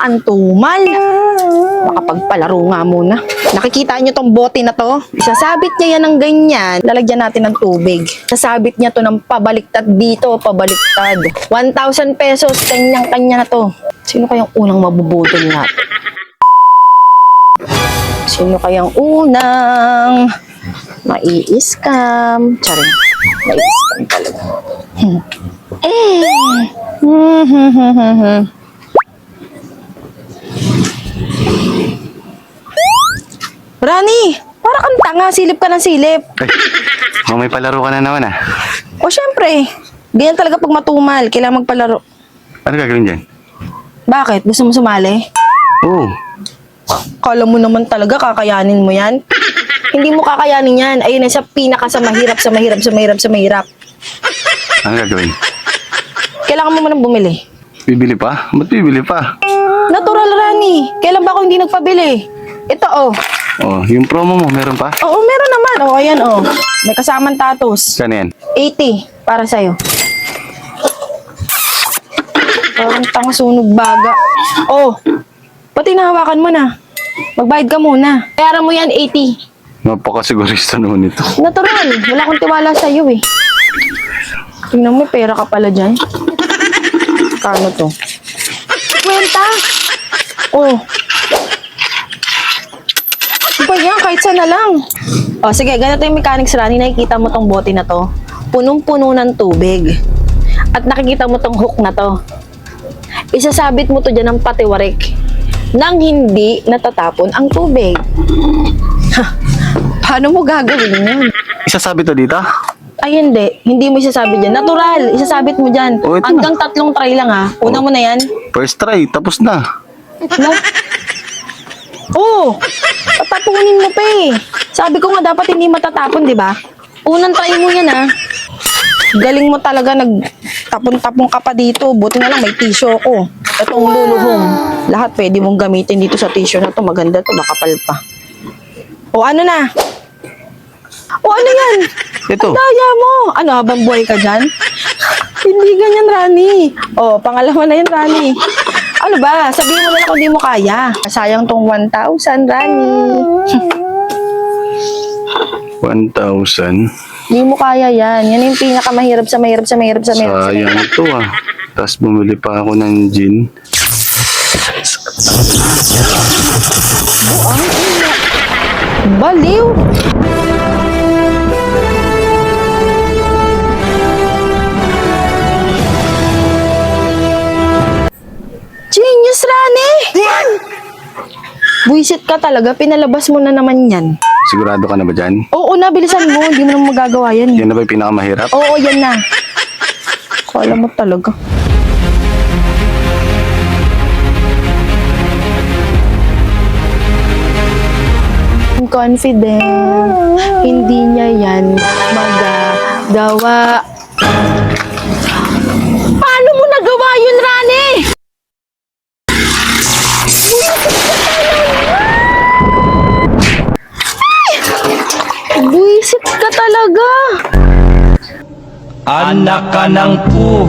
ang tumal. Makapagpalaro nga muna. Nakikita niyo tong bote na to? Isasabit niya yan ng ganyan. Lalagyan natin ng tubig. Sasabit niya to ng pabaliktad dito, pabaliktad. 1,000 pesos, kanyang-kanya na to. Sino kayang unang mabubudol natin? Sino kayang unang mai-scam? Charing, mai-scam talaga. Rani, para kang tanga, silip ka ng silip. Ay, may palaro ka na naman ah. O syempre, ganyan talaga pag matumal, kailangan magpalaro. Ano gagawin dyan? Bakit? Gusto mo sumali? Oo. Kala mo naman talaga kakayanin mo yan? Hindi mo kakayanin yan. Ayun na sa pinaka sa mahirap, sa mahirap, sa mahirap, sa mahirap. Ano gagawin? Kailangan mo manang bumili. Bibili pa? Ba't bibili pa? Natural, Rani. Kailan ba ako hindi nagpabili? Ito, oh. Oh, yung promo mo, meron pa? Oo, meron naman. Oh, ayan, oh. May kasamang tatos. Saan yan? 80 para sa'yo. Parang tanga sunog baga. Oh, pati nahawakan mo na. Magbayad ka muna. Bayaran mo yan, 80. Napakasigurista naman ito. Natural. Wala akong tiwala sa'yo eh. Tingnan mo, may pera ka pala dyan. Kano to? 50? Oh. Ba yan, kahit sana lang. O, sige, ganito yung mechanics, Rani. Nakikita mo tong bote na to. Punong-puno ng tubig. At nakikita mo tong hook na to. Isasabit mo to dyan ng patiwarik nang hindi natatapon ang tubig. Ha, paano mo gagawin yun? Isasabi to dito? Ay, hindi. Hindi mo isasabit dyan. Natural. Isasabit mo dyan. Oh, ito Hanggang 3 try lang, ha. Una mo na yan. First try, tapos na. No? Oh, tatapunin mo pa eh. Sabi ko nga dapat hindi matatapon, di ba? Unang try mo yan, ha. Galing mo talaga, nagtapon-tapon ka pa dito. Buti na lang may tissue ko. Itong luluhong. Lahat pwede mong gamitin dito sa tissue na to. Maganda to, makapal pa. O ano na? O ano yan? Ito. Ang daya mo. Ano, habang buhay ka dyan? Hindi ganyan, Rani. O, pangalawa na yan, Rani. Ano ba? Sabihin mo na lang kung di mo kaya. Sayang tong 1,000, Rani. 1,000. Di mo kaya yan. Yan yung pinakamahirap sa mahirap sa mahirap sa mahirap. Sayang ito ah. Tapos bumili pa ako ng gin. Buang ina. Baliw. Genius, Rani! Buisit ka talaga. Pinalabas mo na naman yan. Sigurado ka na ba dyan? Oo na, bilisan mo. Hindi mo naman magagawa yan. Yan na ba yung pinakamahirap? Oo, yan na. Kala mo talaga. Confident. Hindi niya yan magagawa. Paano mo nagawa yun, Rani? Buisit ka talaga. Anak ka ng pu.